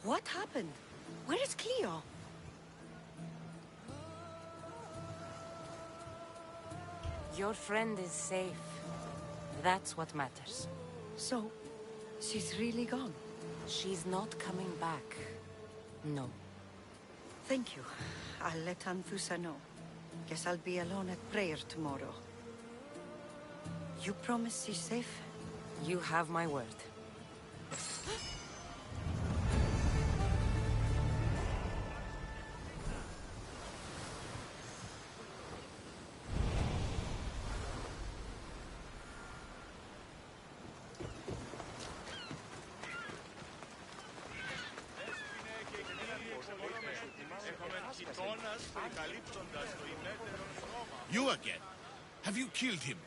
What happened? Where is Cleo? Your friend is safe. That's what matters. So, she's really gone? She's not coming back. No. Thank you. I'll let Anfusa know. Guess I'll be alone at prayer tomorrow. You promise she's safe? You have my word. You again? Have you killed him?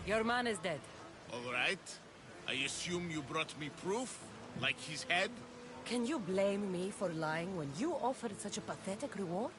Your man is dead. All right. I assume you brought me proof? Like his head? Can you blame me for lying when you offered such a pathetic reward?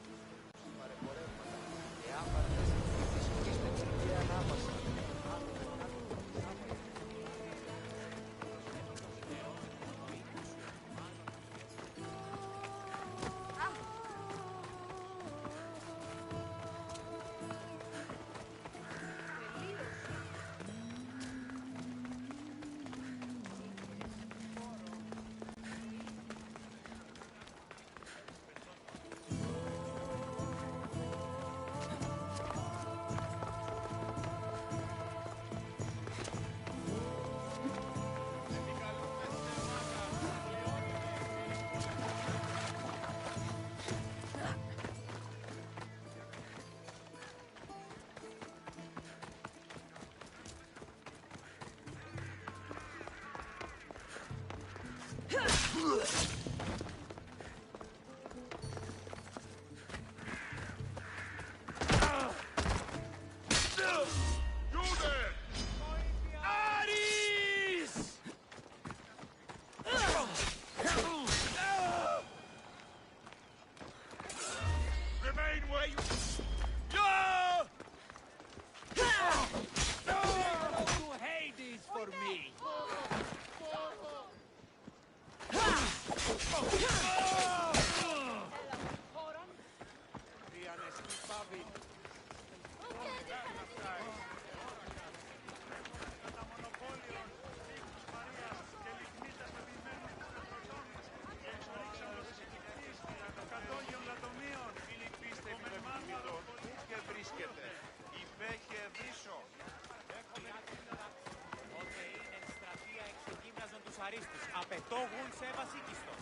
Απαιτώγουν σε βασίκιστο.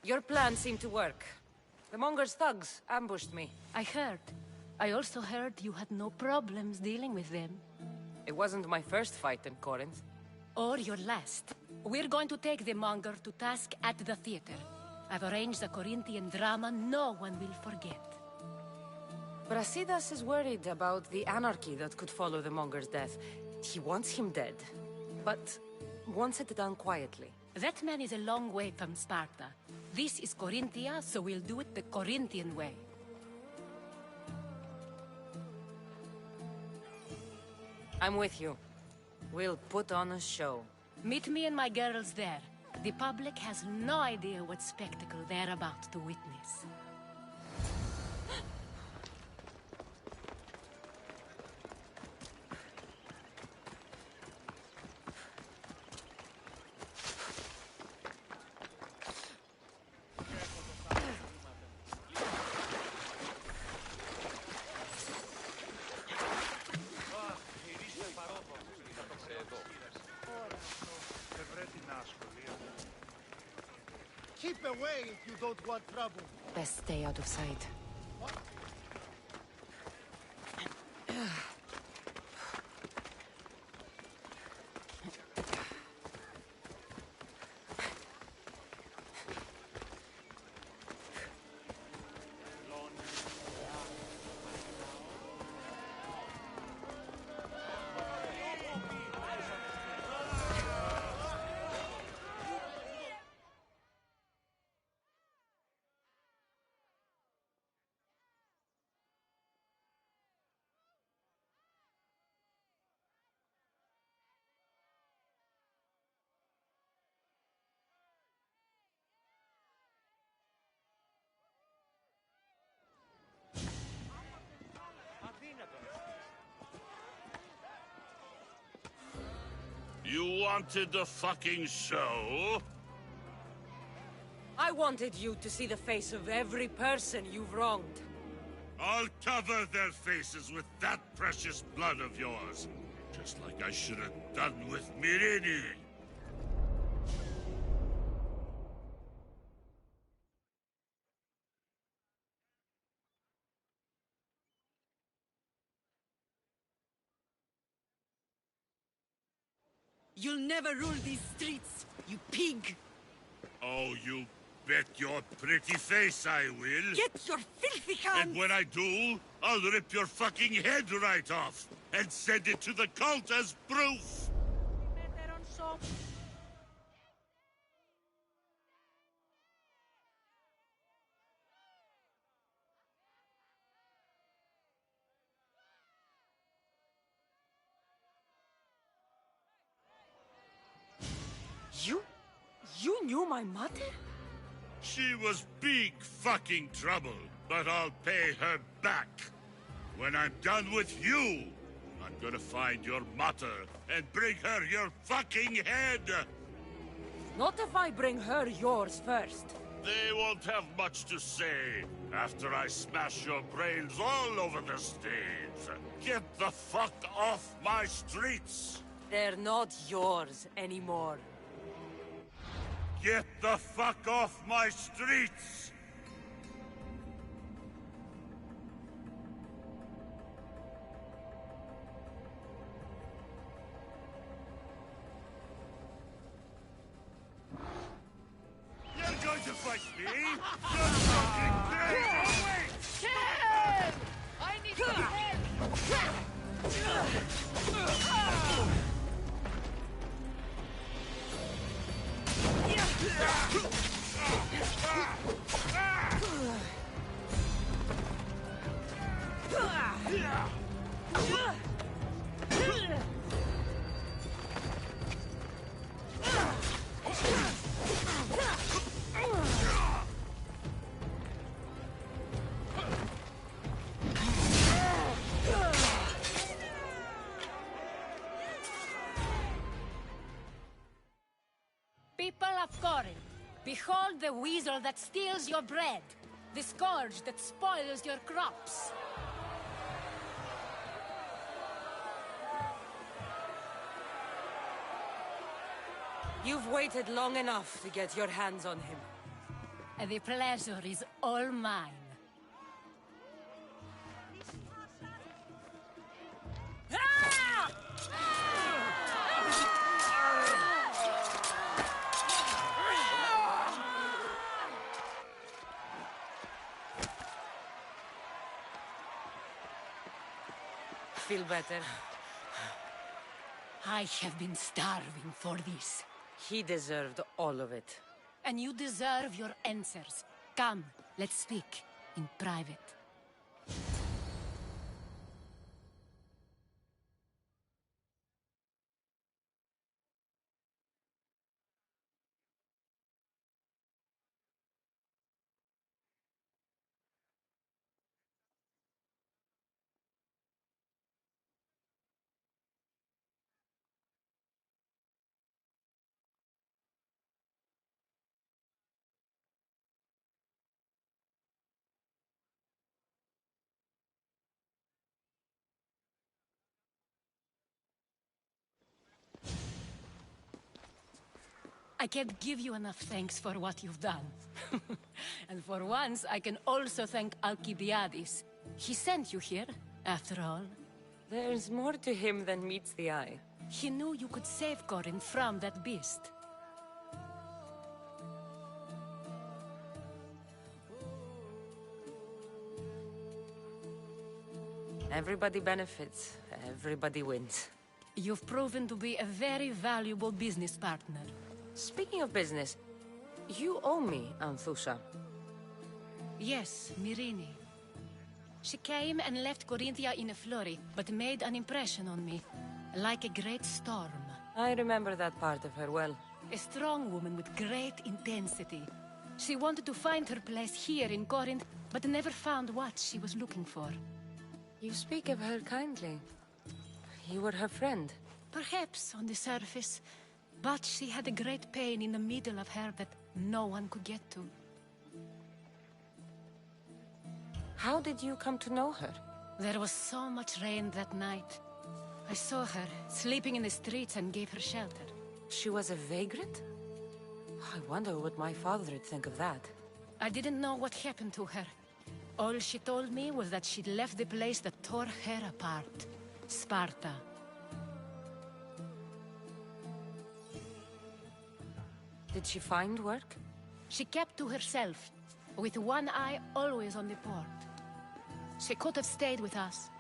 Your plan seemed to work. The Monger's thugs ambushed me. I heard. I also heard you had no problems dealing with them. It wasn't my first fight in Corinth. Or your last. We're going to take the Monger to task at the theater. I've arranged a Corinthian drama no one will forget. Brasidas is worried about the anarchy that could follow the Monger's death. He wants him dead, but wants it done quietly. That man is a long way from Sparta. This is Corinthia, so we'll do it the Corinthian way. I'm with you. We'll put on a show. Meet me and my girls there. The public has no idea what spectacle they're about to witness. Keep away if you don't want trouble. Best stay out of sight. wanted a fucking show? I wanted you to see the face of every person you've wronged. I'll cover their faces with that precious blood of yours. Just like I should have done with Mirini. You'll never rule these streets, you pig! Oh, you bet your pretty face I will. Get your filthy hands! And when I do, I'll rip your fucking head right off and send it to the cult as proof. You knew my mother? She was big fucking trouble, but I'll pay her back. When I'm done with you, I'm gonna find your mother and bring her your fucking head. Not if I bring her yours first. They won't have much to say after I smash your brains all over the stage. Get the fuck off my streets! They're not yours anymore. Get the fuck off my streets! You're going to fight me? You're fucking crazy! I need some help! People of Corinth, behold the weasel that steals your bread, the scourge that spoils your crops. You've waited long enough to get your hands on him. And the pleasure is all mine. Ah! Feel better? I have been starving for this. He deserved all of it. And you deserve your answers. Come, let's speak in private. I can't give you enough thanks for what you've done. And for once, I can also thank Alcibiades. He sent you here, after all. There's more to him than meets the eye. He knew you could save Corinth from that beast. Everybody benefits, everybody wins. You've proven to be a very valuable business partner. Speaking of business, you owe me, Anthusha. Yes, Mirini. She came and left Corinthia in a flurry, but made an impression on me, like a great storm. I remember that part of her well. A strong woman with great intensity. She wanted to find her place here in Corinth, but never found what she was looking for. You speak of her kindly. You were her friend. Perhaps on the surface, But she had a great pain in the middle of her that no one could get to. How did you come to know her? There was so much rain that night. I saw her, sleeping in the streets, and gave her shelter. She was a vagrant? I wonder what my father would think of that. I didn't know what happened to her. All she told me was that she'd left the place that tore her apart. Sparta. Did she find work? She kept to herself, with one eye always on the port. She could have stayed with us,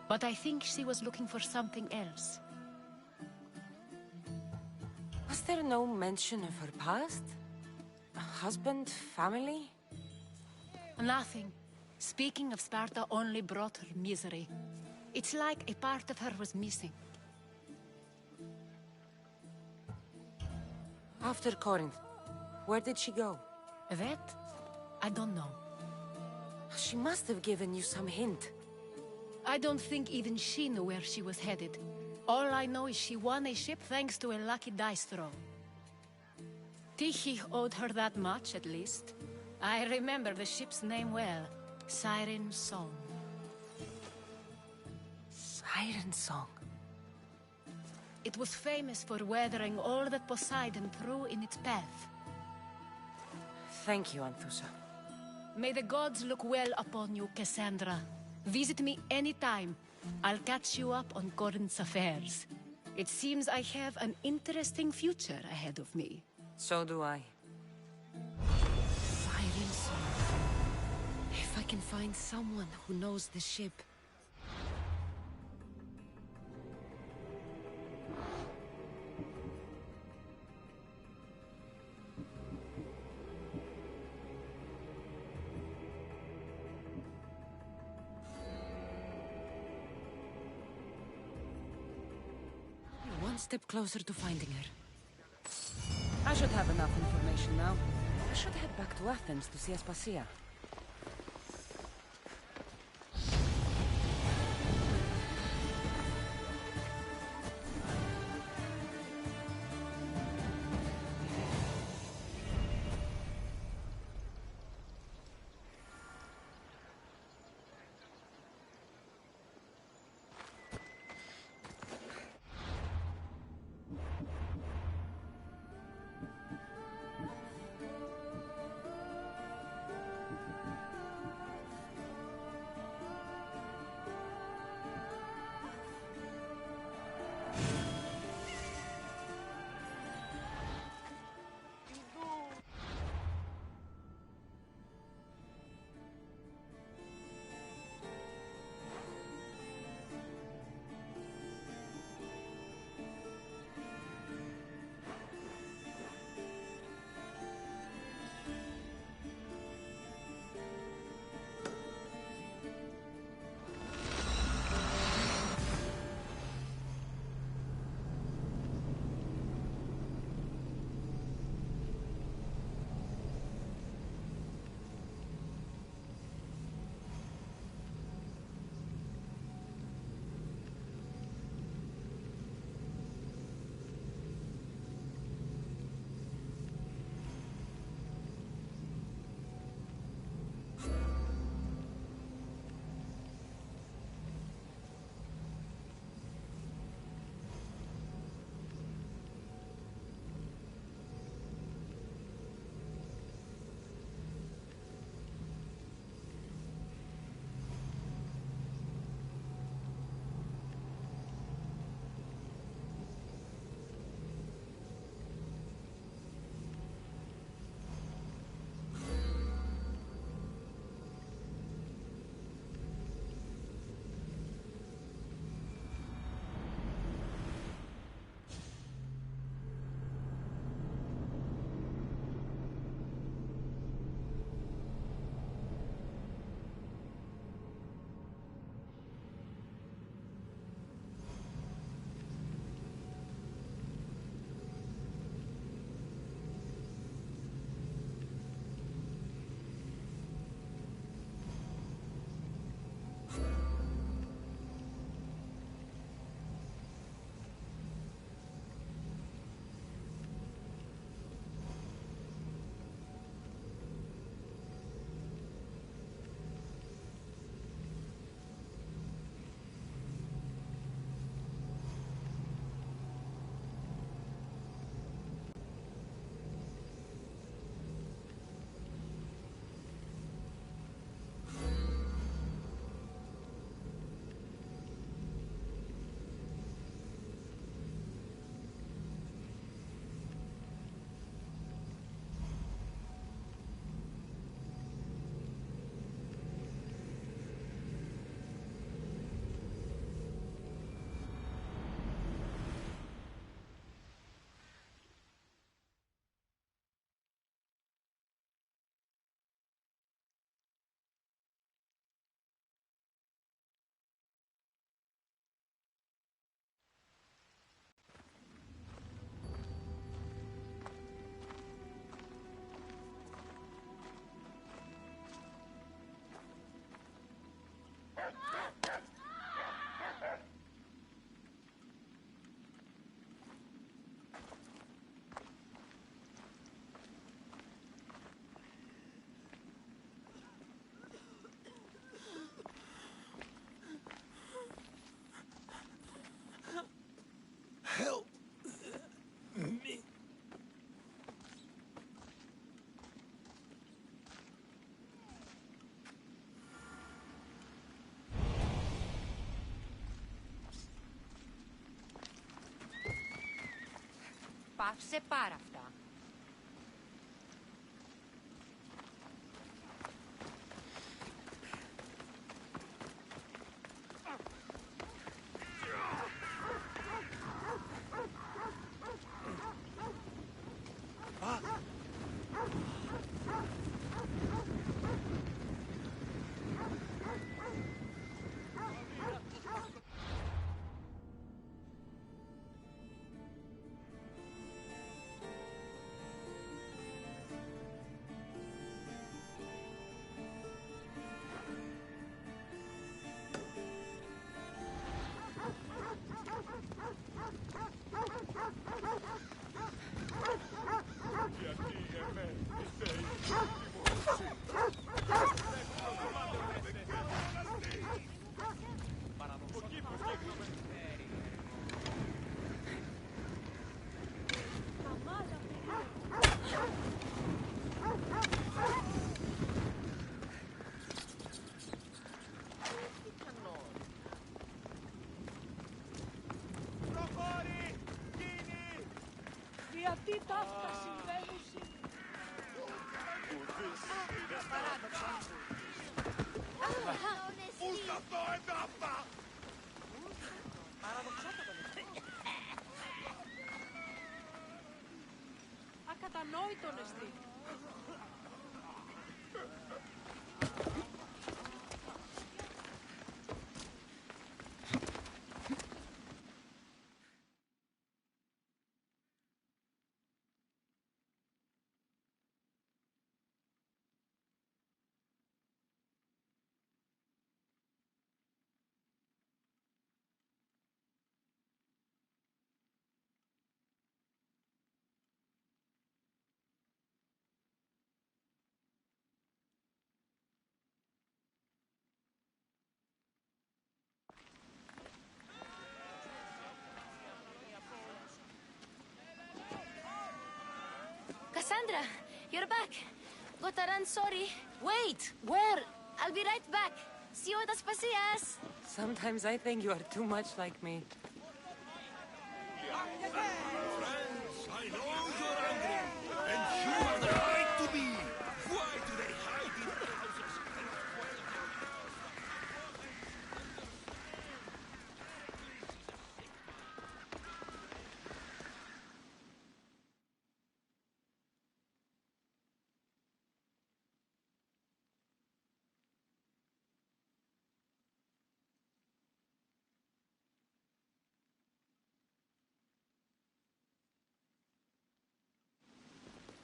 but I think she was looking for something else. Was there no mention of her past? A husband, family? Nothing. Speaking of Sparta only brought her misery. It's like a part of her was missing. After Corinth, where did she go? That? I don't know. She must have given you some hint. I don't think even she knew where she was headed. All I know is she won a ship thanks to a lucky dice throw. Tyche owed her that much, at least. I remember the ship's name well. Siren Song. Siren Song. It was famous for weathering all that Poseidon threw in its path. Thank you, Anthusa. May the gods look well upon you, Cassandra. Visit me anytime. I'll catch you up on Corinth's affairs. It seems I have an interesting future ahead of me. So do I. Siren Song. If I can find someone who knows the ship. One step closer to finding her. I should have enough information now. I should head back to Athens to see Aspasia. άφησε πάρα αυτά. Γιατί τα αυτά συμβαίνουν Ακατανόητον εστί. Cassandra, you're back. Gotta run, sorry. Wait, where? I'll be right back. See you at Aspasias. Sometimes I think you are too much like me. Friends, I know you're angry, and you have the right to be. Why do they hide in the houses?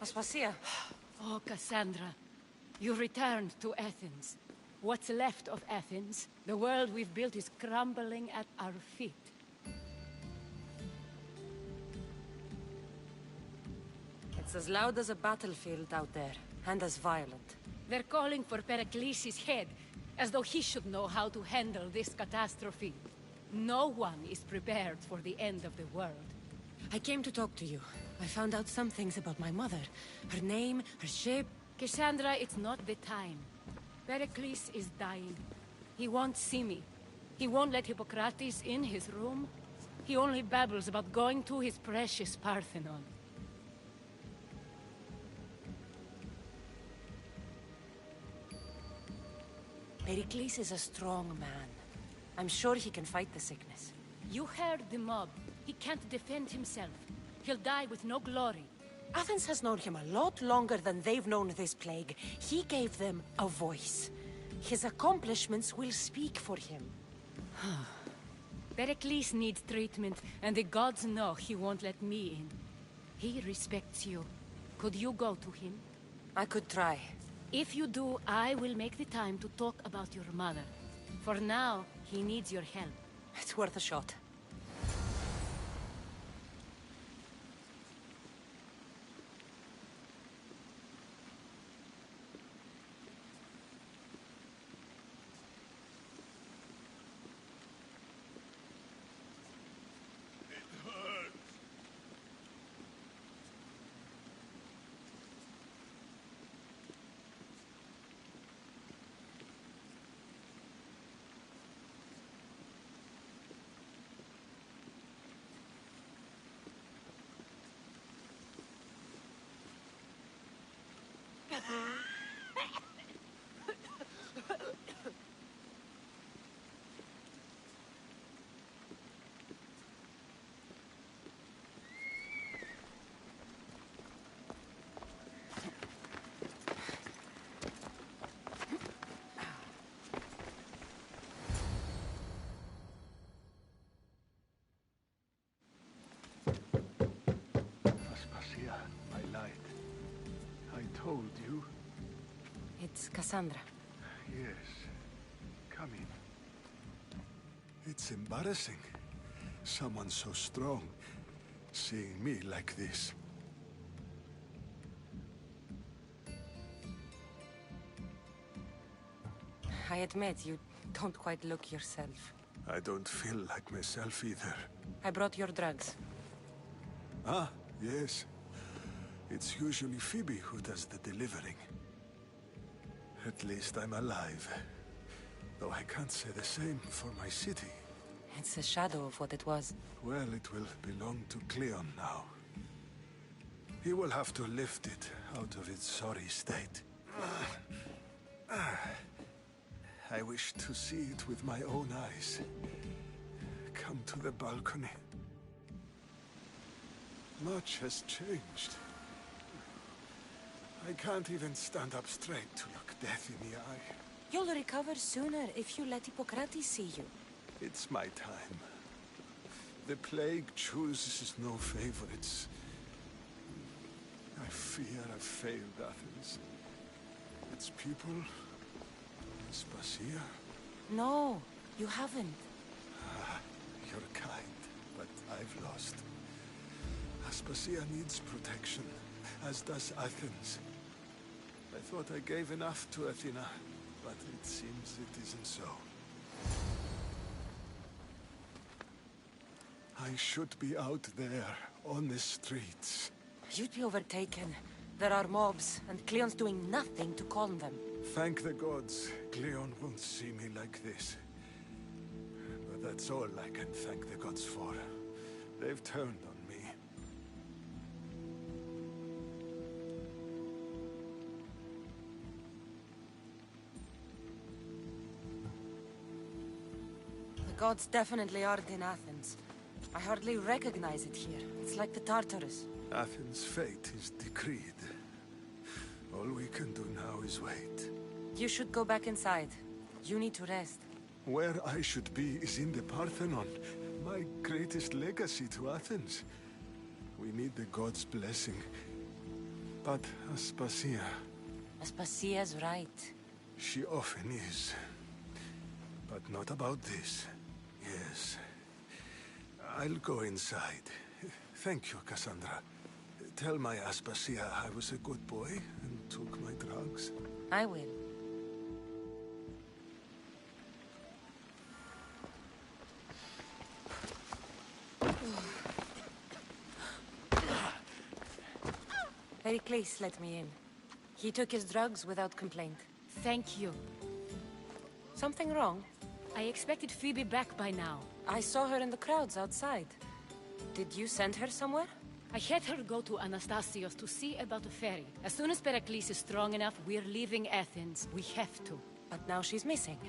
Aspasia. Oh, Cassandra, you returned to Athens. What's left of Athens, the world we've built is crumbling at our feet. It's as loud as a battlefield out there, and as violent. They're calling for Pericles' head, as though he should know how to handle this catastrophe. No one is prepared for the end of the world. I came to talk to you. I found out some things about my mother. Her name, her shape. Cassandra, it's not the time. Pericles is dying. He won't see me. He won't let Hippocrates in his room. He only babbles about going to his precious Parthenon. Pericles is a strong man. I'm sure he can fight the sickness. You heard the mob. He can't defend himself. He'll die with no glory. Athens has known him a lot longer than they've known this plague. He gave them a voice. His accomplishments will speak for him. Pericles needs treatment, and the gods know he won't let me in. He respects you. Could you go to him? I could try. If you do, I will make the time to talk about your mother. For now, he needs your help. It's worth a shot. Aspasia, my light. I told you. It's Cassandra. Yes. Come in. It's embarrassing. Someone so strong seeing me like this. I admit, you don't quite look yourself. I don't feel like myself either. I brought your drugs. Ah, yes. It's usually Phoebe who does the delivering. At least I'm alive. Though I can't say the same for my city. It's a shadow of what it was. Well, it will belong to Cleon now. He will have to lift it out of its sorry state. I wish to see it with my own eyes. Come to the balcony. Much has changed. I can't even stand up straight to look death in the eye. You'll recover sooner if you let Hippocrates see you. It's my time. The plague chooses no favorites. I fear I've failed Athens. Its people, Aspasia. No, you haven't. You're kind, but I've lost. Aspasia needs protection, as does Athens. I thought I gave enough to Athena, but it seems it isn't so. I should be out there, on the streets. You'd be overtaken. There are mobs, and Cleon's doing nothing to calm them. Thank the gods, Cleon won't see me like this. But that's all I can thank the gods for. They've turned on me. The gods definitely aren't in Athens. I hardly recognize it here. It's like the Tartarus. Athens' fate is decreed. All we can do now is wait. You should go back inside. You need to rest. Where I should be is in the Parthenon, my greatest legacy to Athens. We need the gods' blessing. But Aspasia, Aspasia's right. she often is. But not about this. Yes. I'll go inside. Thank you, Cassandra. Tell my Aspasia I was a good boy and took my drugs. I will. Pericles let me in. He took his drugs without complaint. Thank you. Something wrong? I expected Phoebe back by now. I saw her in the crowds outside. Did you send her somewhere? I had her go to Anastasios to see about a ferry. As soon as Pericles is strong enough, we're leaving Athens. We have to. But now she's missing.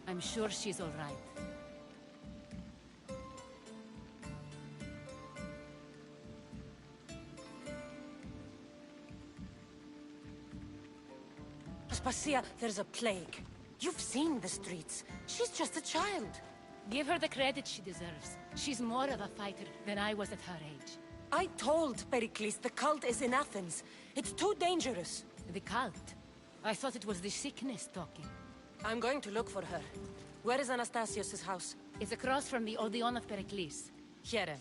I'm sure she's all right. Aspasia, there's a plague. You've seen the streets. She's just a child. Give her the credit she deserves. She's more of a fighter than I was at her age. I told Pericles the cult is in Athens. It's too dangerous. The cult? I thought it was the sickness talking. I'm going to look for her. Where is Anastasios' house? It's across from the Odeon of Pericles. Here.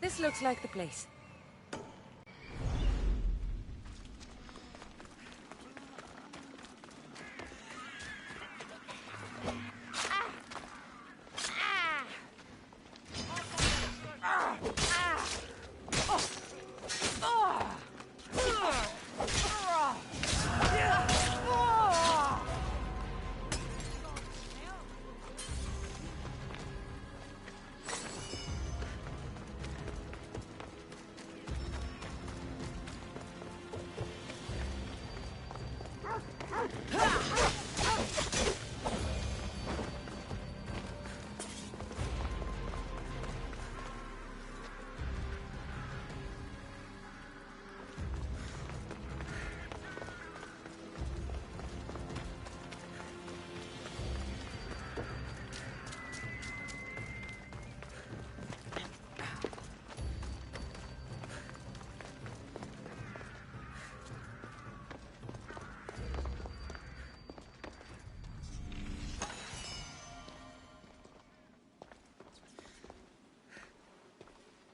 This looks like the place.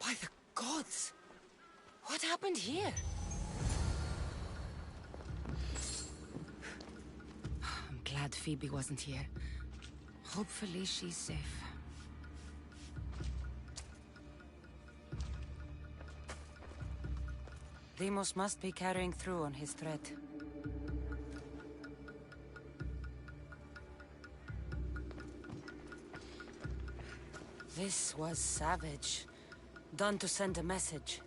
By the gods! What happened here? I'm glad Phoebe wasn't here. Hopefully she's safe. Deimos must be carrying through on his threat. This was savage. Done to send a message.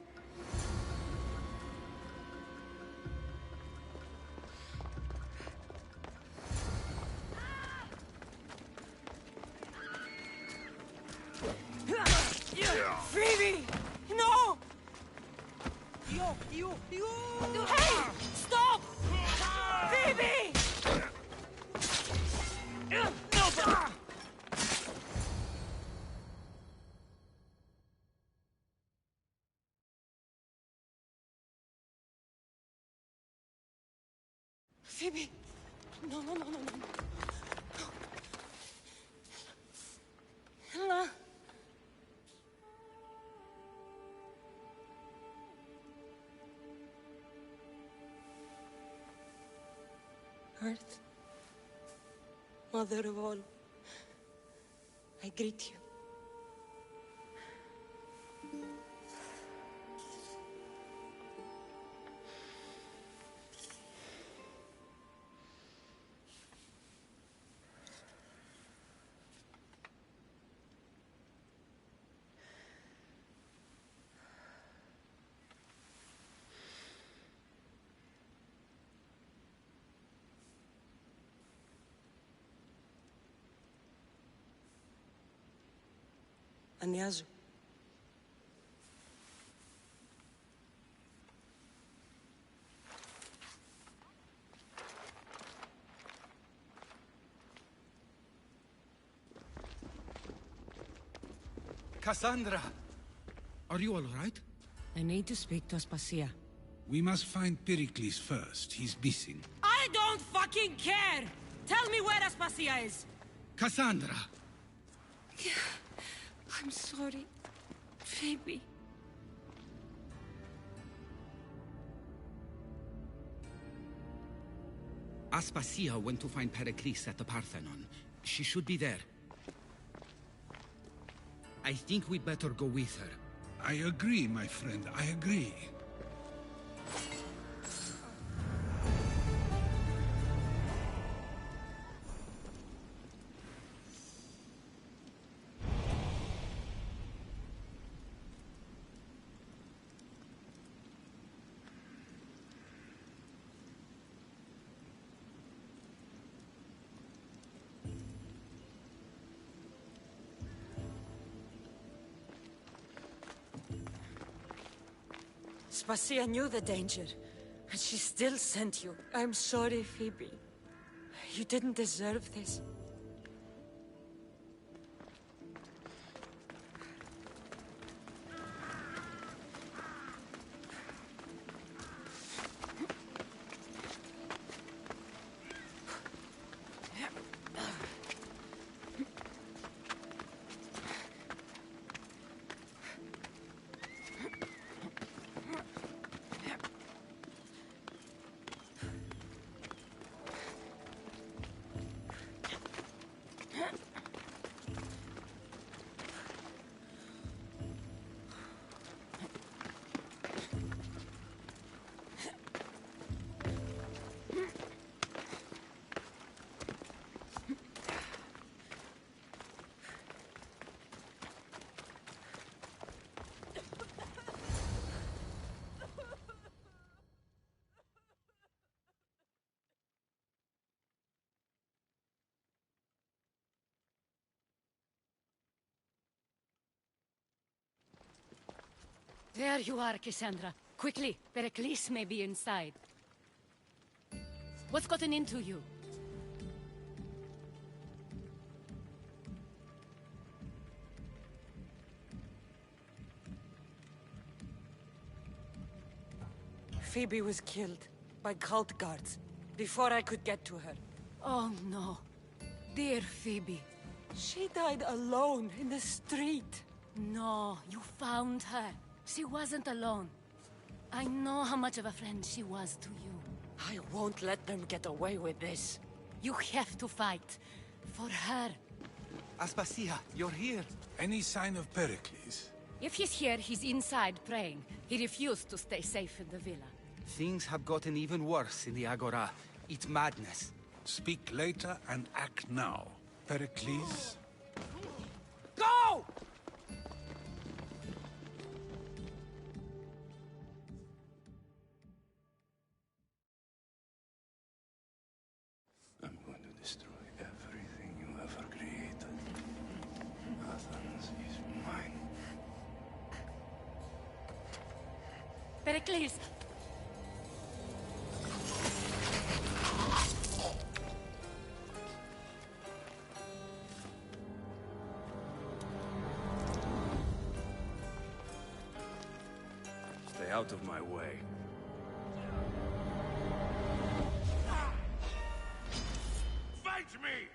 Phoebe! No! Hey! Stop! Phoebe! Phoebe! No. Helena! Earth, Mother of all, I greet you. Ανιάζω. Cassandra! Are you all right? I need to speak to Aspasia. We must find Pericles first. He's missing. I don't fucking care! Tell me where Aspasia is! Cassandra! I'm sorry, Phoebe. Aspasia went to find Pericles at the Parthenon. She should be there. I think we'd better go with her. I agree, my friend. I agree. Spacia knew the danger, and she still sent you. I'm sorry, Phoebe. You didn't deserve this. There you are, Cassandra. Quickly, Pericles may be inside. What's gotten into you? Phoebe was killed by cult guards before I could get to her. Oh no. Dear Phoebe. She died alone in the street. No, you found her. She wasn't alone. I know how much of a friend she was to you. I won't let them get away with this. You have to fight. For her. Aspasia, you're here. Any sign of Pericles? If he's here, he's inside praying. He refused to stay safe in the villa. Things have gotten even worse in the Agora. It's madness. Speak later and act now. Pericles? Go! I'm going to destroy everything you ever created. Athens is mine. Pericles! Stay out of my way. Fight me!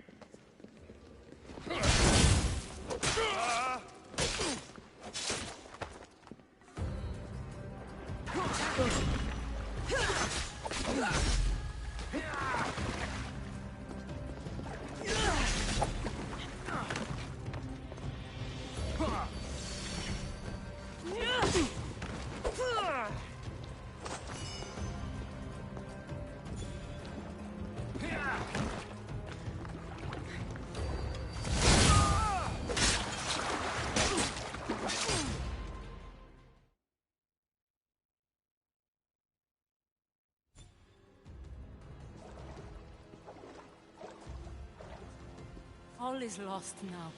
All is lost now.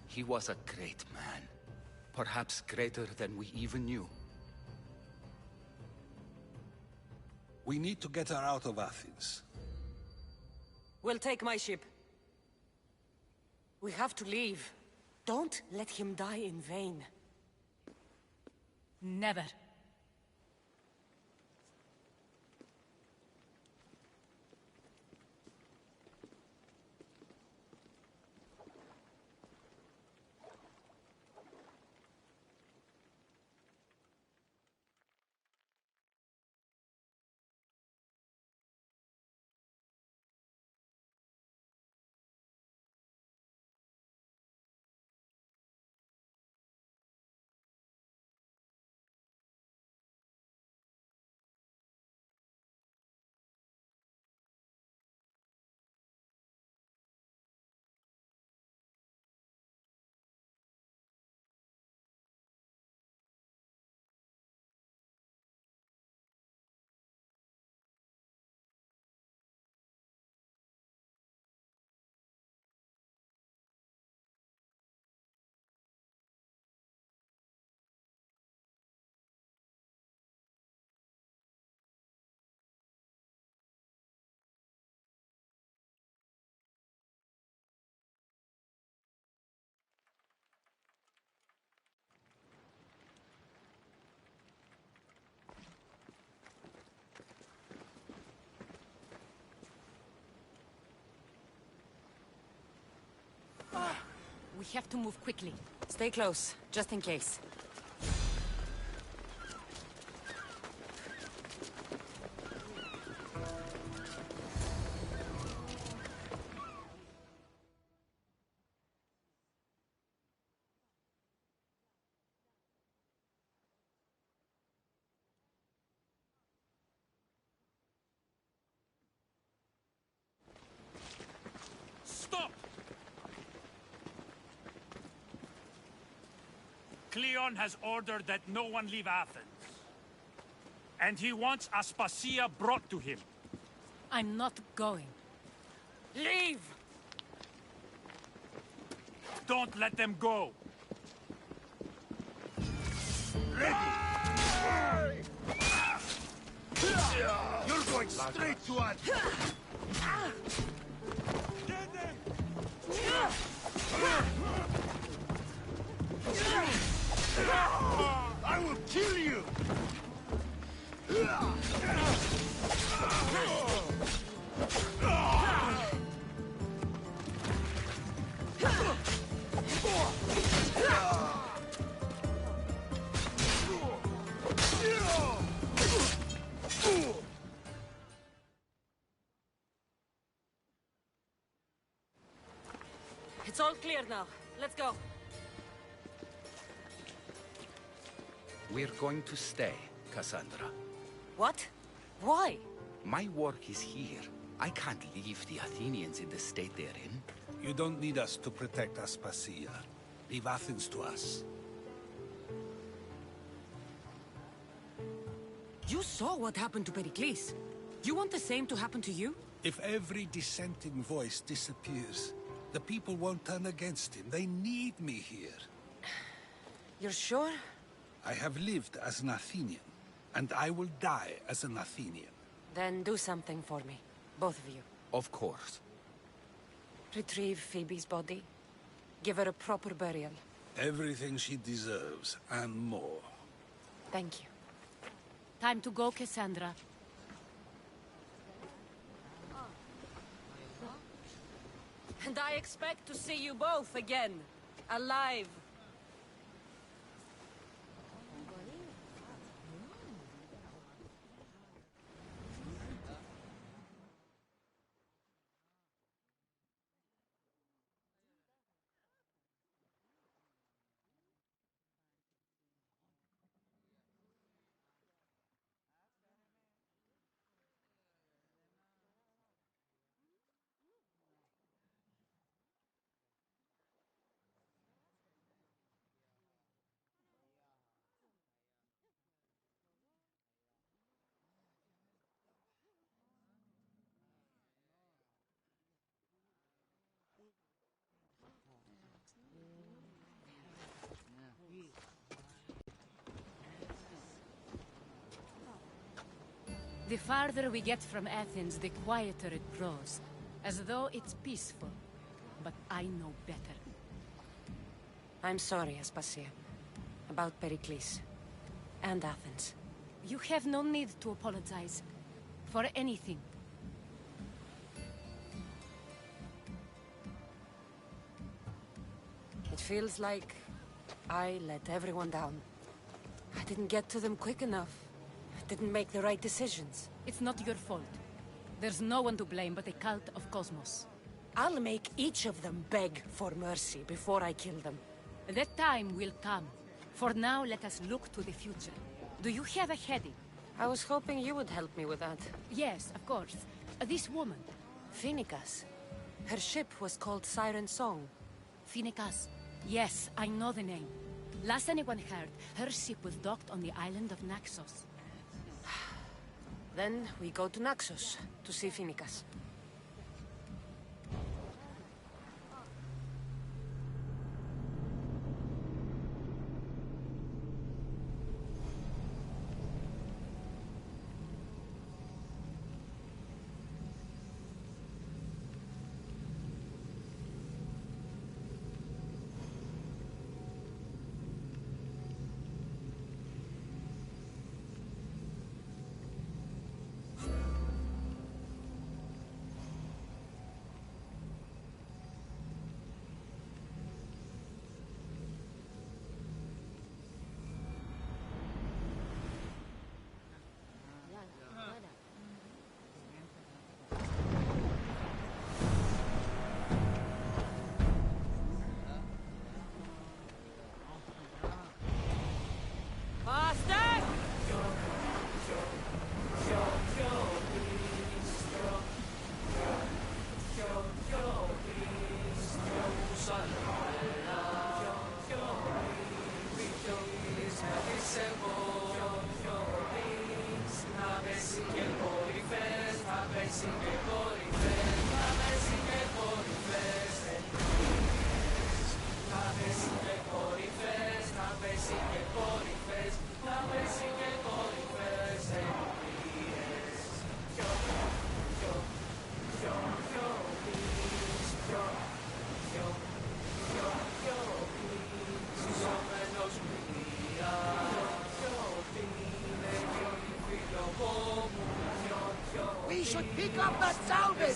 He was a great man. Perhaps greater than we even knew. We need to get her out of Athens. We'll take my ship. We have to leave. Don't let him die in vain. Never. have to move quickly. Stay close, just in case. Stop! Cleon has ordered that no one leave Athens. And he wants Aspasia brought to him. I'm not going. Leave! Don't let them go. You're going straight to us! Get them! I will kill you! It's all clear now. Let's go. We're going to stay, Cassandra. What? Why? My work is here. I can't leave the Athenians in the state they're in. You don't need us to protect Aspasia. Leave Athens to us. You saw what happened to Pericles. You want the same to happen to you? If every dissenting voice disappears, the people won't turn against him. They need me here. You're sure? I have lived as an Athenian, and I will die as an Athenian. Then do something for me. Both of you. Of course. Retrieve Phoebe's body. Give her a proper burial. Everything she deserves, and more. Thank you. Time to go, Cassandra. And I expect to see you both again. Alive. The farther we get from Athens, the quieter it grows. As though it's peaceful. But I know better. I'm sorry, Aspasia. About Pericles. And Athens. You have no need to apologize. For anything. It feels like I let everyone down. I didn't get to them quick enough. I didn't make the right decisions. It's not your fault. There's no one to blame but the cult of Cosmos. I'll make each of them beg for mercy before I kill them. That time will come. For now, let us look to the future. Do you have a heading? I was hoping you would help me with that. Yes, of course. This woman. Phoenicas. Her ship was called Siren Song. Phoenicas. Yes, I know the name. Last anyone heard, her ship was docked on the island of Naxos. Then we go to Naxos to see Phoenicas. We should pick up that salvage!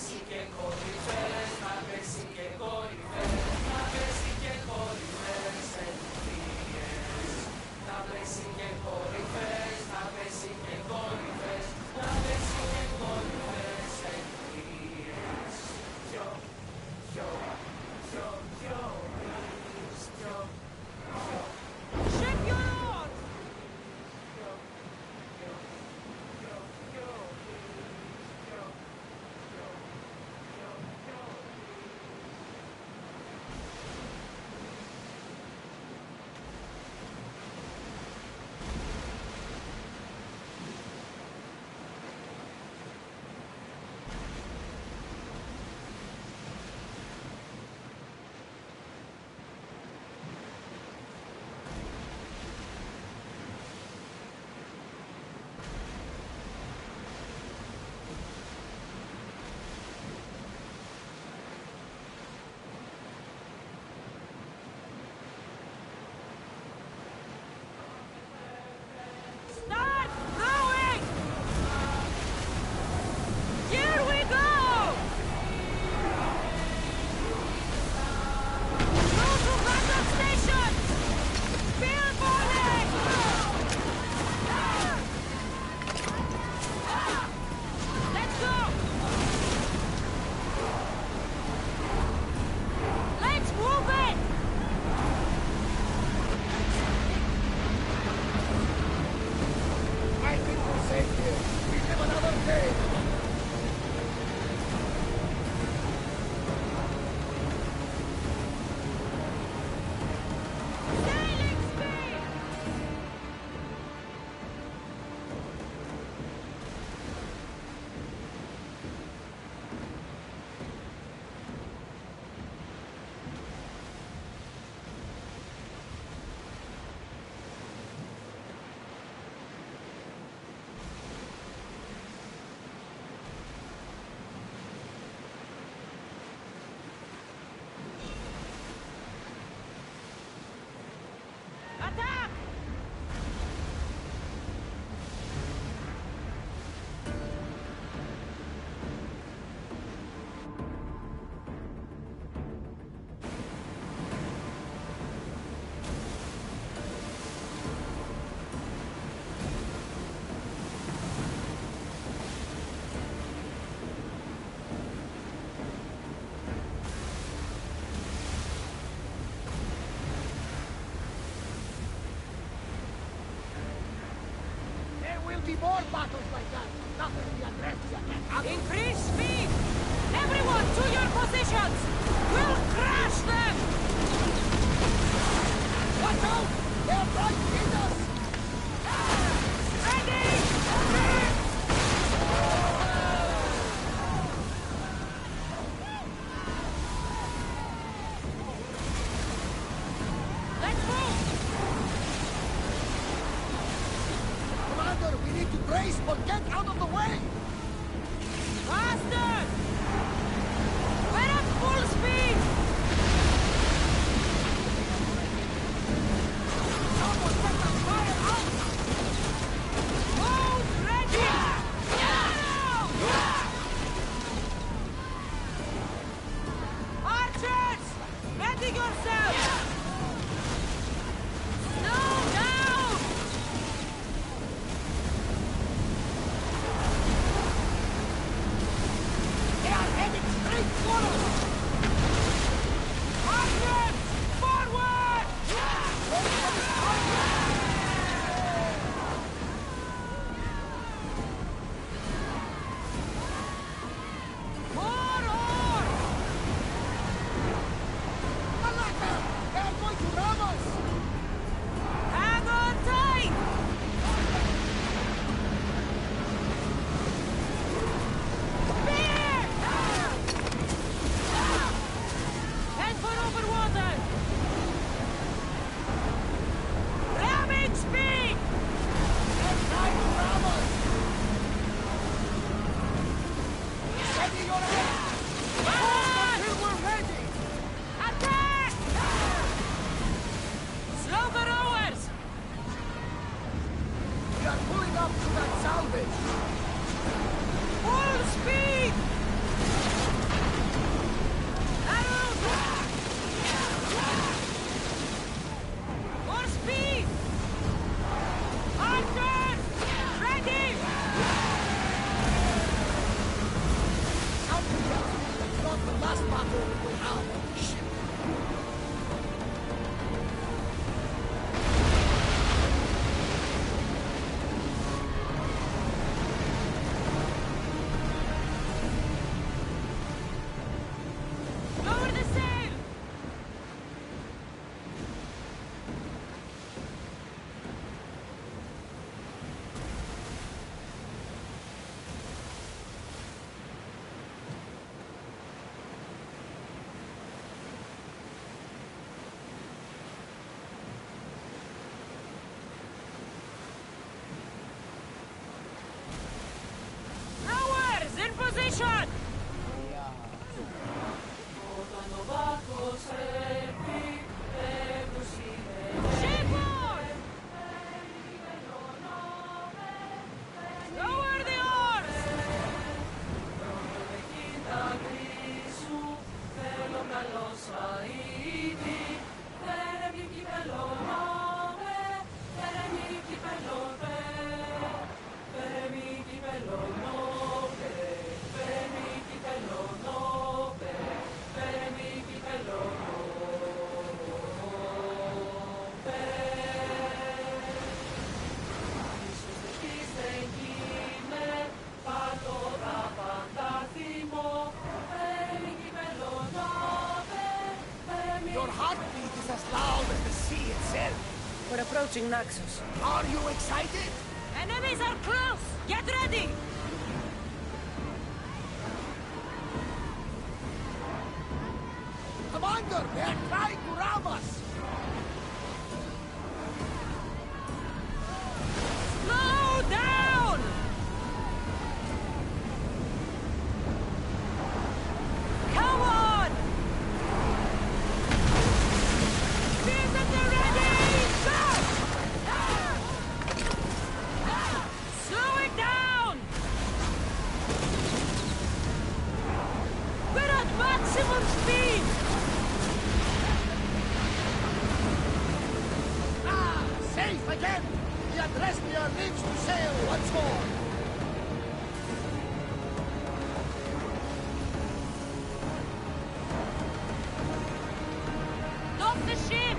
Be more battles like that. Nothing the Agressia can happen. Increase speed! Everyone to your positions! We'll crash them! Watch out! They're right in us! Let's move! Commander, we need to brace, but get out of the way! Faster! We're at full speed! Someone get that fire out! Move ready! Archers! Ready yourselves! Slow down! up to that salvage! Full speed! More speed! Archers! Ready! Something tells me that's not the last battle we have on the ship. Lower the sail! Rowers, in position! Shipboard! Lower the oars! Your heartbeat is as loud as the sea itself. We're approaching Naxos. Are you excited? Enemies are close! Get ready! Commander, they're trying to ram us! Slow down! Come on! Spears at the ready! Go! Slow it down! We're at maximum speed! Ah, safe again! The Adrestia lives to sail once more! Stop the ship!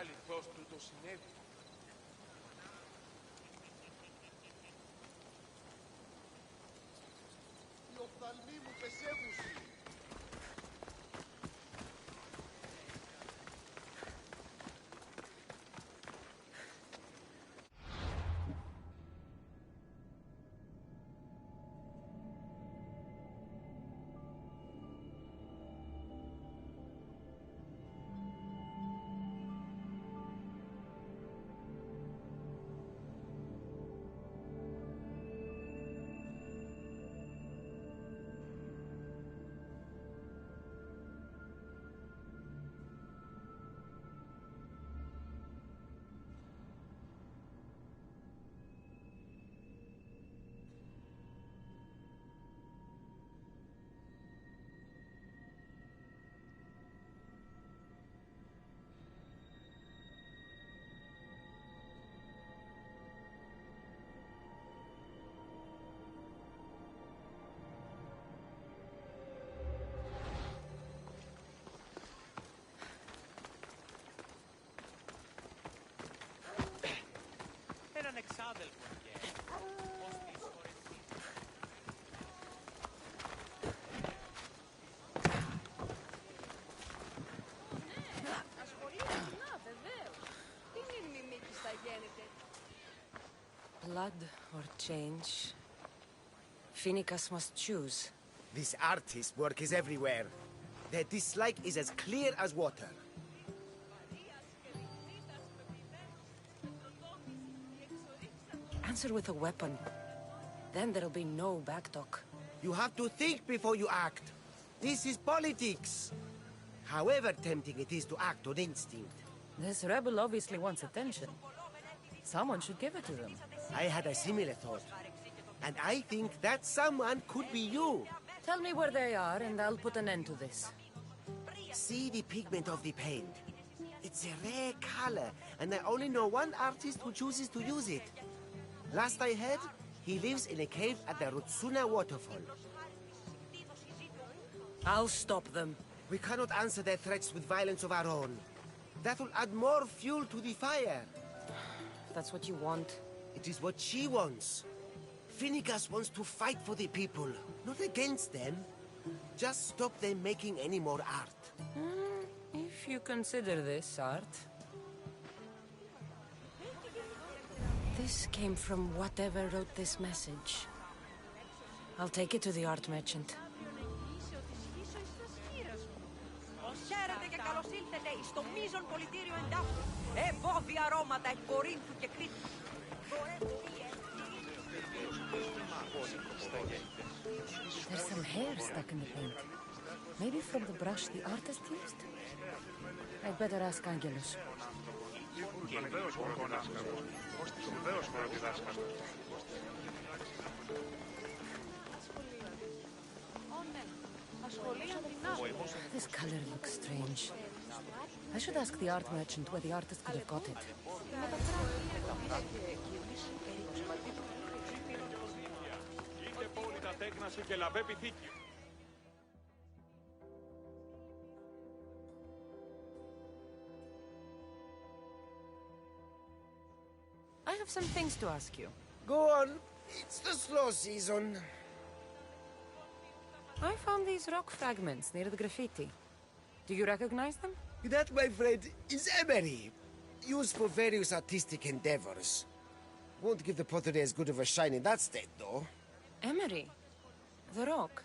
Αληθώς τούτο συνέβη. Οι οφθαλμοί μου πεσεύουσι. Έναν εξάδελφο και ως τις ώρες ασχολείται, να βεβαίως. Τι μήνυμη μήκης θα γίνεται. Blood or change? Phoenicus must choose. This artist's work is everywhere. Their dislike is as clear as water. Answer with a weapon. Then there'll be no backtalk. You have to think before you act. This is politics. However tempting it is to act on instinct. This rebel obviously wants attention. Someone should give it to them. I had a similar thought. And I think that someone could be you. Tell me where they are and I'll put an end to this. See the pigment of the paint. It's a rare color, and I only know one artist who chooses to use it. Last I heard, he lives in a cave at the Rutsuna waterfall. I'll stop them. We cannot answer their threats with violence of our own. That will add more fuel to the fire. If that's what you want. It is what she wants. Phoenicus wants to fight for the people, not against them. Just stop them making any more art. If you consider this art. This came from whatever wrote this message. I'll take it to the art merchant. Χαίρετε και καλώς ήλθετε στο μείζον πολιτήριο εντάφου. Εμπόβια αρώματα εκ Κορίνθου και Κρήτου. There's some hair stuck in the paint. Maybe from the brush the artist used? I'd better ask Angelus. This color looks strange. I should ask the art merchant where the artist could have got it. I have some things to ask you. Go on. It's the slow season. I found these rock fragments near the graffiti. Do you recognize them? That, my friend, is emery. Used for various artistic endeavors. Won't give the pottery as good of a shine in that state, though. Emery? The rock?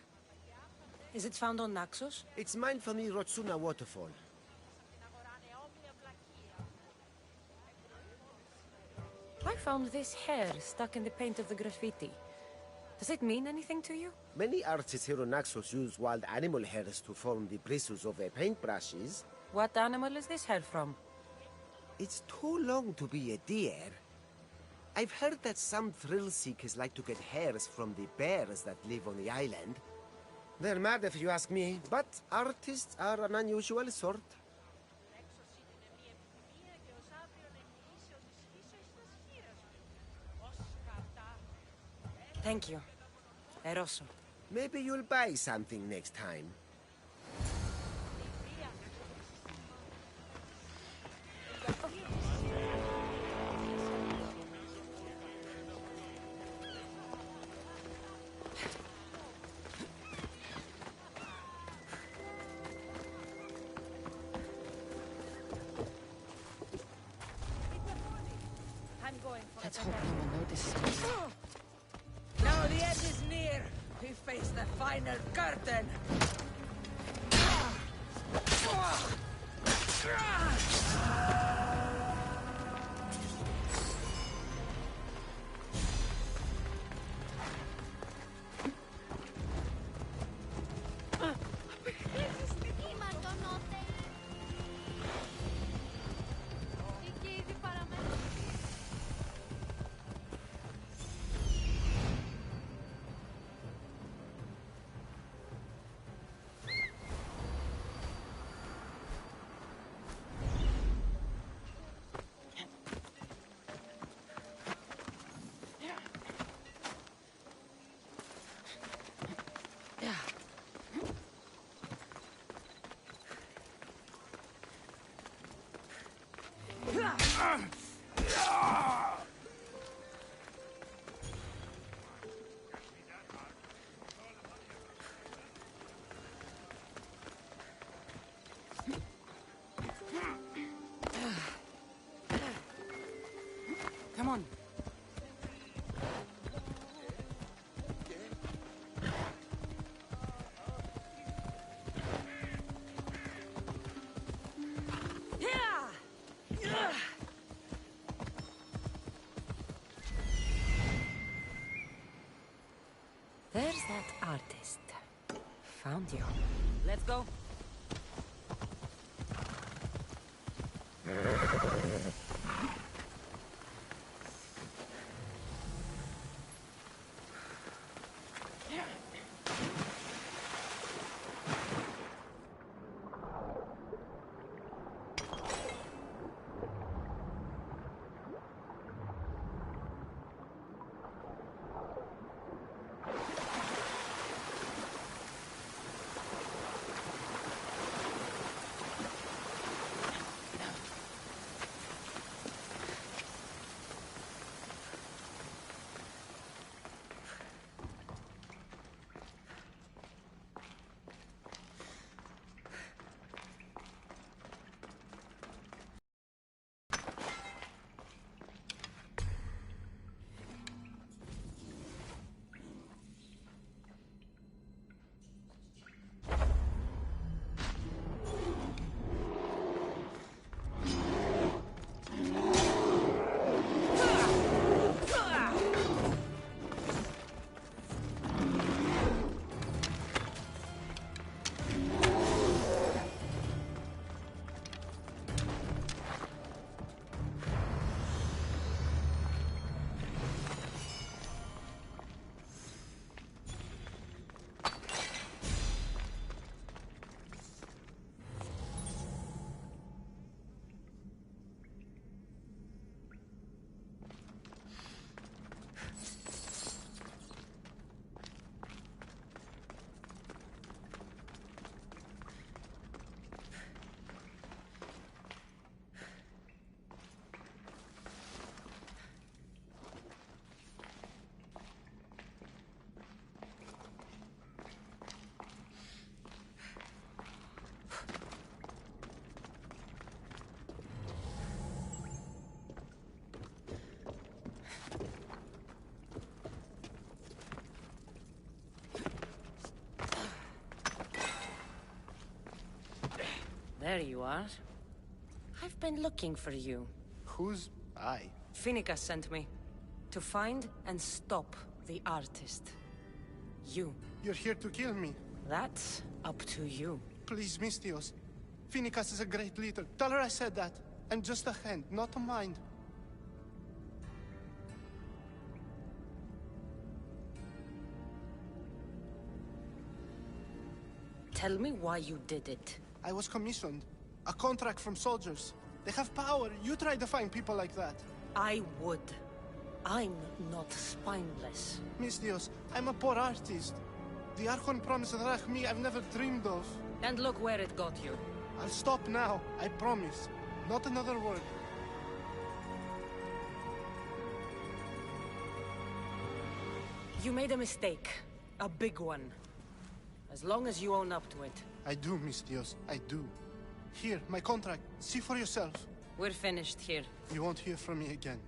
Is it found on Naxos? It's mined from the Rotsuna waterfall. I found this hair stuck in the paint of the graffiti. Does it mean anything to you? Many artists here on Naxos use wild animal hairs to form the bristles of their paintbrushes. What animal is this hair from? It's too long to be a deer. I've heard that some thrill seekers like to get hairs from the bears that live on the island. They're mad if you ask me, but artists are an unusual sort. Thank you. Eroso. Maybe you'll buy something next time. Let's hope no one notices me. Now the end is near. We face the final curtain. Come on. There's that artist. Found you. Let's go. There you are. I've been looking for you. Who's I? Finicus sent me. To find and stop the artist. You. You're here to kill me. That's up to you. Please, Mistios. Finicus is a great leader. Tell her I said that. And just a hand, not a mind. Tell me why you did it. I was commissioned. A contract from soldiers. They have power. You try to find people like that. I would. I'm not spineless. Mistios, I'm a poor artist. The Archon promised Rach me I've never dreamed of. And look where it got you. I'll stop now, I promise. Not another word. You made a mistake. A big one. As long as you own up to it. I do, Mistios. I do. Here, my contract. See for yourself. We're finished here. You won't hear from me again.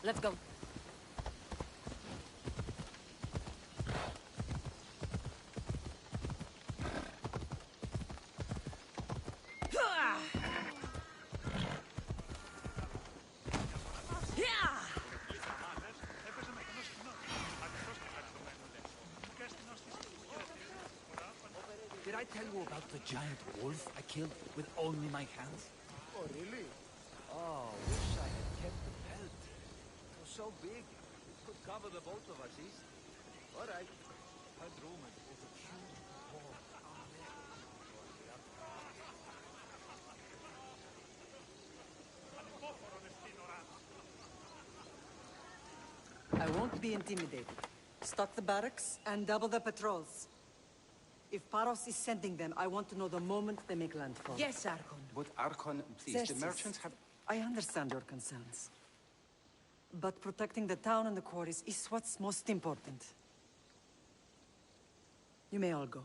Let's go. Did I tell you about the giant wolf I killed with only my hands? Oh, really? Oh, wish I had kept the pelt. It was so big, it could cover the both of us easily. All right. Heard rumors there's a huge hole out there. I won't be intimidated. Stock the barracks and double the patrols. If Paros is sending them, I want to know the moment they make landfall. Yes, Archon. But Archon, please, Xerxes, the merchants have... I understand your concerns. But protecting the town and the quarries is what's most important. You may all go.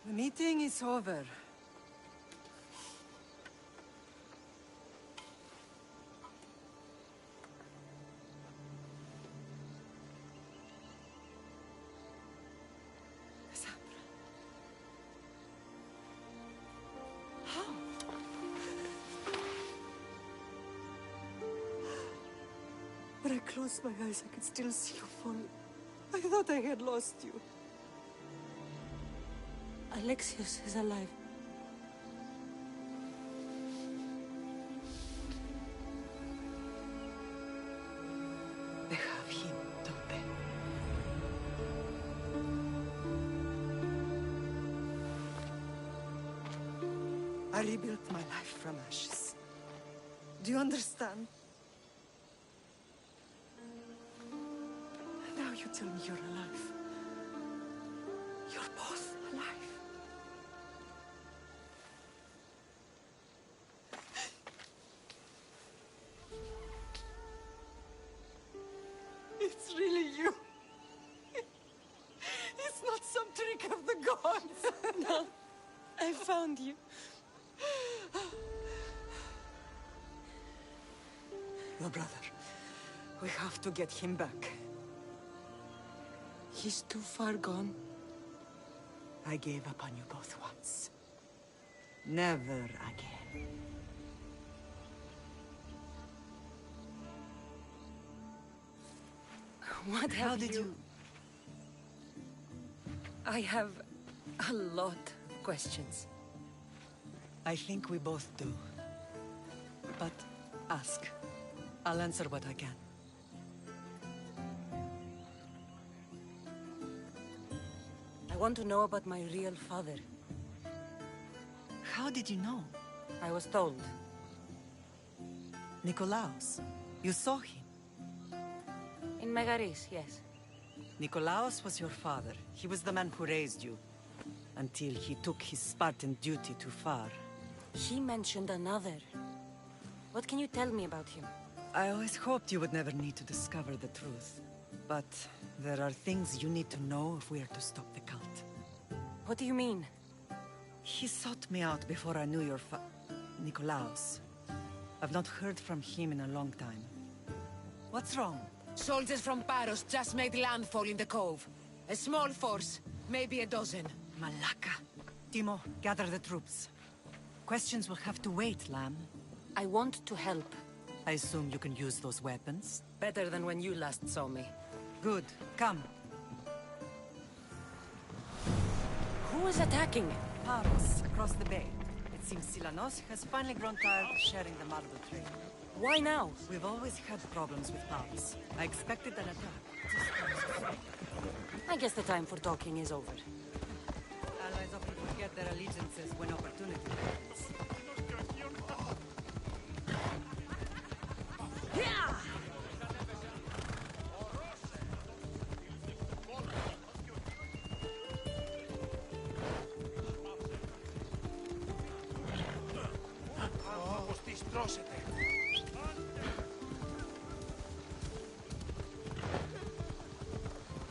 The meeting is over. Cassandra. How? When I closed my eyes, I could still see you fall. I thought I had lost you. Alexios is alive. They have him, don't they? I rebuilt my life from ashes. Do you understand? Now you tell me you're alive. You're both alive. found you. Your brother. We have to get him back. He's too far gone. I gave up on you both once. Never again. What How have did you... I have a lot of questions. I think we both do. But ask. I'll answer what I can. I want to know about my real father. How did you know? I was told. Nikolaos. You saw him. In Megaris, yes. Nikolaos was your father. He was the man who raised you. Until he took his Spartan duty too far. He mentioned another. What can you tell me about him? I always hoped you would never need to discover the truth. But there are things you need to know if we are to stop the cult. What do you mean? He sought me out before I knew your Nikolaos. I've not heard from him in a long time. What's wrong? Soldiers from Paros just made landfall in the cove. A small force, maybe a dozen. Malaka. Timo, gather the troops. Questions will have to wait, Lamb. I want to help. I assume you can use those weapons? Better than when you last saw me. Good. Come. Who is attacking? Paros, across the bay. It seems Silanos has finally grown tired of sharing the marble trade. Why now? We've always had problems with Paros. I expected an attack. I guess the time for talking is over. Allies often forget their allegiances when opportunity happens.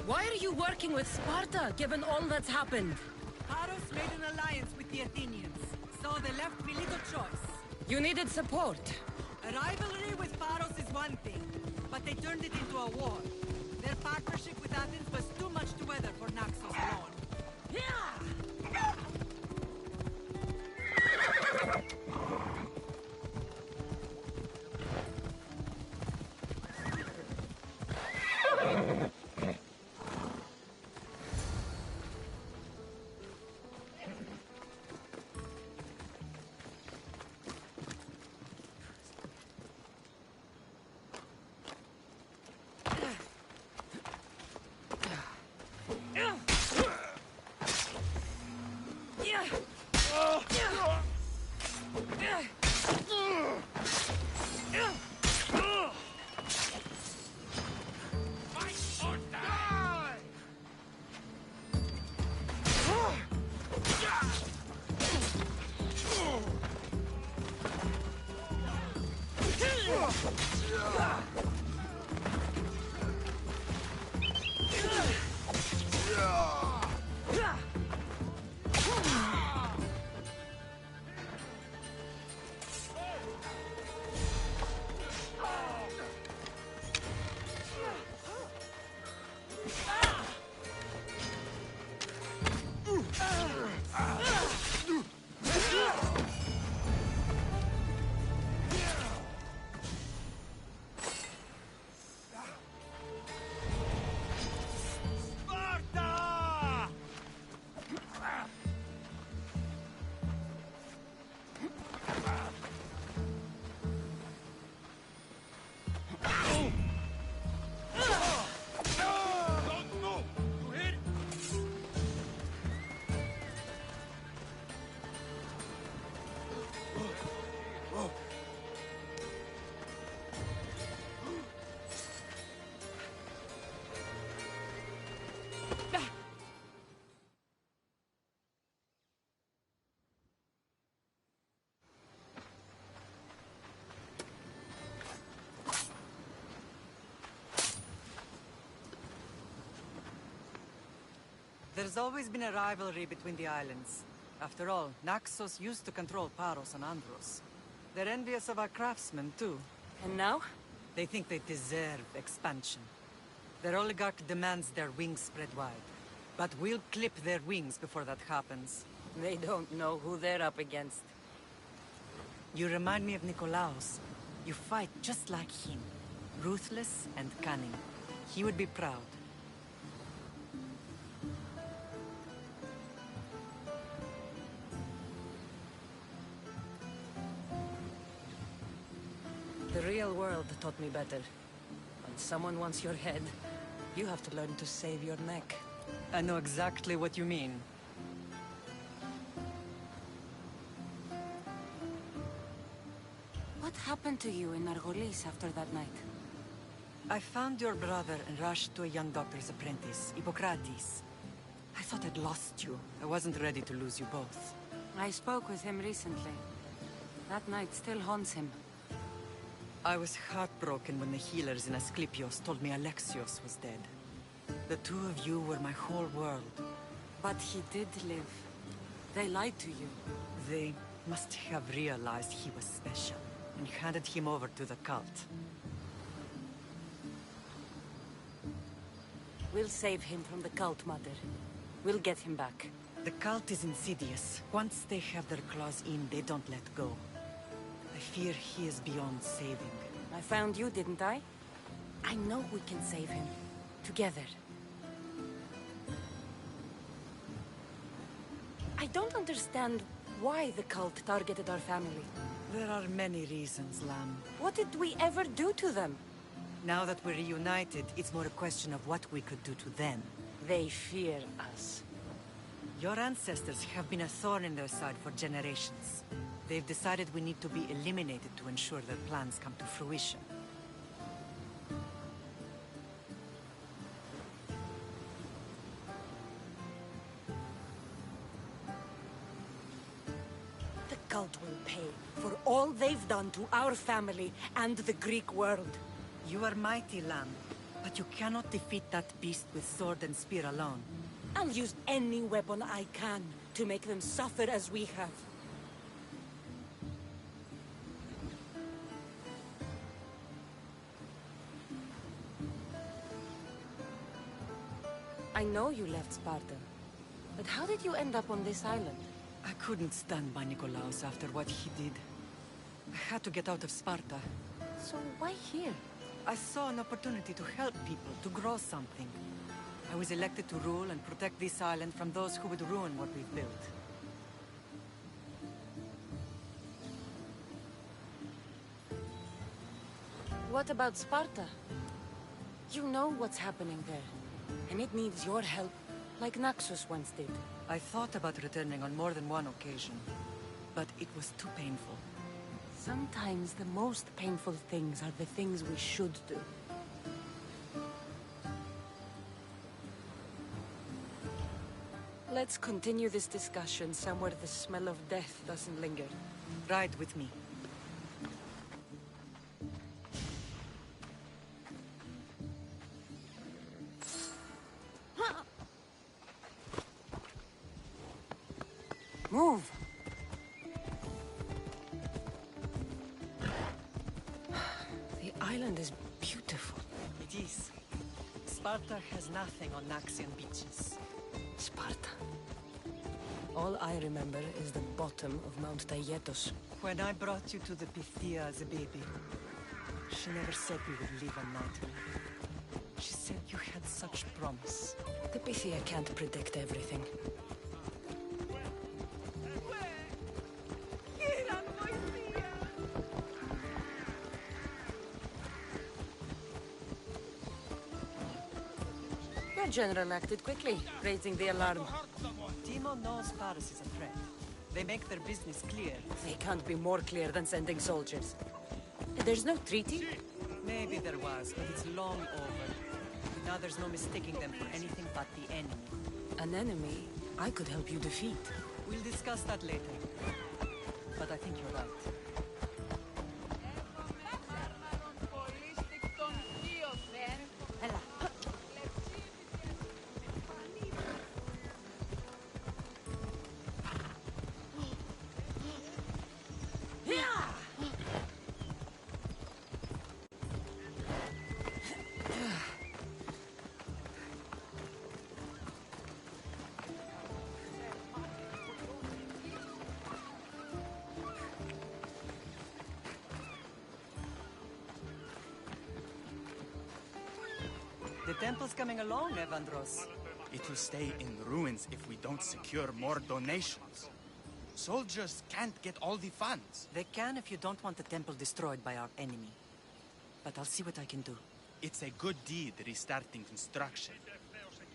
Why are you working with Sparta, given all that's happened? Paros made an alliance with the Athenians, so they left me little choice. You needed support. A rivalry with Paros is one thing, but they turned it into a war. Their partnership with Athens was too much to weather for Naxos alone. There's always been a rivalry between the islands. After all, Naxos used to control Paros and Andros. They're envious of our craftsmen, too. And now? They think they deserve expansion. Their oligarch demands their wings spread wide. But we'll clip their wings before that happens. They don't know who they're up against. You remind me of Nikolaos. You fight just like him. Ruthless and cunning. He would be proud. The real world taught me better. When someone wants your head, you have to learn to save your neck. I know exactly what you mean. What happened to you in Argolis after that night? I found your brother and rushed to a young doctor's apprentice, Hippocrates. I thought I'd lost you. I wasn't ready to lose you both. I spoke with him recently. That night still haunts him. I was heartbroken when the healers in Asclepios told me Alexios was dead. The two of you were my whole world. But he did live. They lied to you. They must have realized he was special and handed him over to the cult. We'll save him from the cult, Mother. We'll get him back. The cult is insidious. Once they have their claws in, they don't let go. I fear he is beyond saving. I found you, didn't I? I know we can save him. Together. I don't understand why the cult targeted our family. There are many reasons, Lamb. What did we ever do to them? Now that we're reunited, it's more a question of what we could do to them. They fear us. Your ancestors have been a thorn in their side for generations. They've decided we need to be eliminated to ensure their plans come to fruition. The cult will pay for all they've done to our family and the Greek world. You are mighty, Lamb, but you cannot defeat that beast with sword and spear alone. I'll use any weapon I can to make them suffer as we have. I know you left Sparta, but how did you end up on this island? I couldn't stand by Nikolaos after what he did. I had to get out of Sparta. So why here? I saw an opportunity to help people, to grow something. I was elected to rule and protect this island from those who would ruin what we've built. What about Sparta? You know what's happening there, and it needs your help, like Naxos once did. I thought about returning on more than one occasion, but it was too painful. Sometimes the most painful things are the things we should do. Let's continue this discussion somewhere the smell of death doesn't linger. Ride with me. Move! The island is beautiful. It is. Sparta has nothing on Naxian beaches. Sparta. All I remember is the bottom of Mount Taygetos. When I brought you to the Pythia as a baby, she never said we would live a nightmare. She said you had such promise. The Pythia can't predict everything. Your general acted quickly, raising the alarm. Timo knows Paris is a threat. They make their business clear. They can't be more clear than sending soldiers. There's no treaty? Maybe there was, but it's long over. Now there's no mistaking them for anything but the enemy. An enemy I could help you defeat. We'll discuss that later. But I think you're right. The temple's coming along, Evandros. It will stay in ruins if we don't secure more donations. Soldiers can't get all the funds. They can if you don't want the temple destroyed by our enemy. But I'll see what I can do. It's a good deed restarting construction.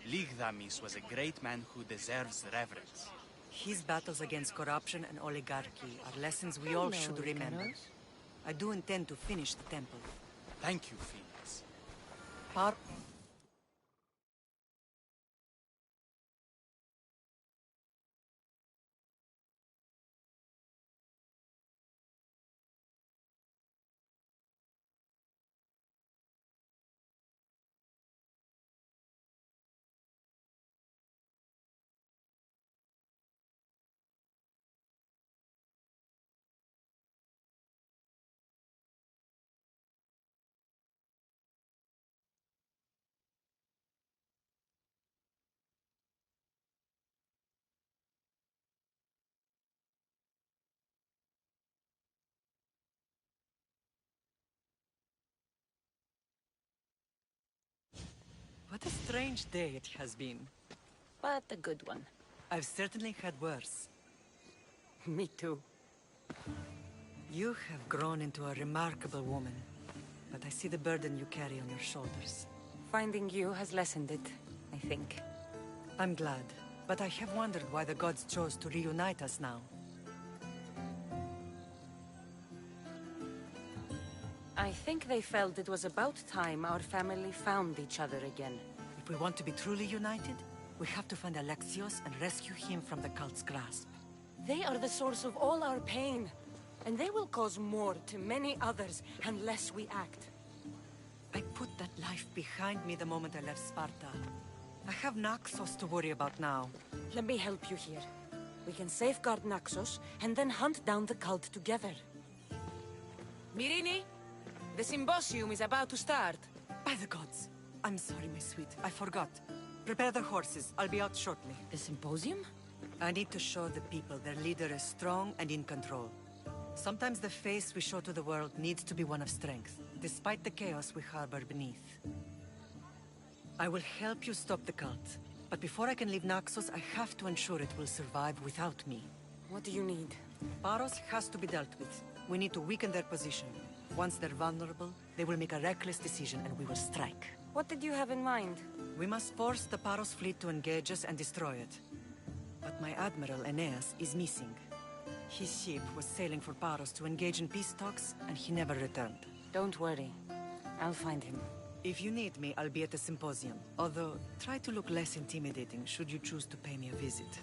Ligdamis was a great man who deserves reverence. His battles against corruption and oligarchy are lessons we all should remember. I do intend to finish the temple. Thank you, Phoenix. What a strange day it has been. But a good one. I've certainly had worse. Me too. You have grown into a remarkable woman, but I see the burden you carry on your shoulders. Finding you has lessened it, I think. I'm glad, but I have wondered why the gods chose to reunite us now. I think they felt it was about time our family found each other again. If we want to be truly united, we have to find Alexios and rescue him from the cult's grasp. They are the source of all our pain, and they will cause more to many others unless we act. I put that life behind me the moment I left Sparta. I have Naxos to worry about now. Let me help you here. We can safeguard Naxos, and then hunt down the cult together. Myrrine, the symposium is about to start. By the gods! I'm sorry, my sweet. I forgot. Prepare the horses. I'll be out shortly. The symposium? I need to show the people their leader is strong and in control. Sometimes the face we show to the world needs to be one of strength, despite the chaos we harbor beneath. I will help you stop the cult, but before I can leave Naxos, I have to ensure it will survive without me. What do you need? Paros has to be dealt with. We need to weaken their position. Once they're vulnerable, they will make a reckless decision and we will strike. What did you have in mind? We must force the Paros fleet to engage us and destroy it. But my admiral, Aeneas, is missing. His ship was sailing for Paros to engage in peace talks, and he never returned. Don't worry. I'll find him. If you need me, I'll be at the symposium. Although, try to look less intimidating should you choose to pay me a visit.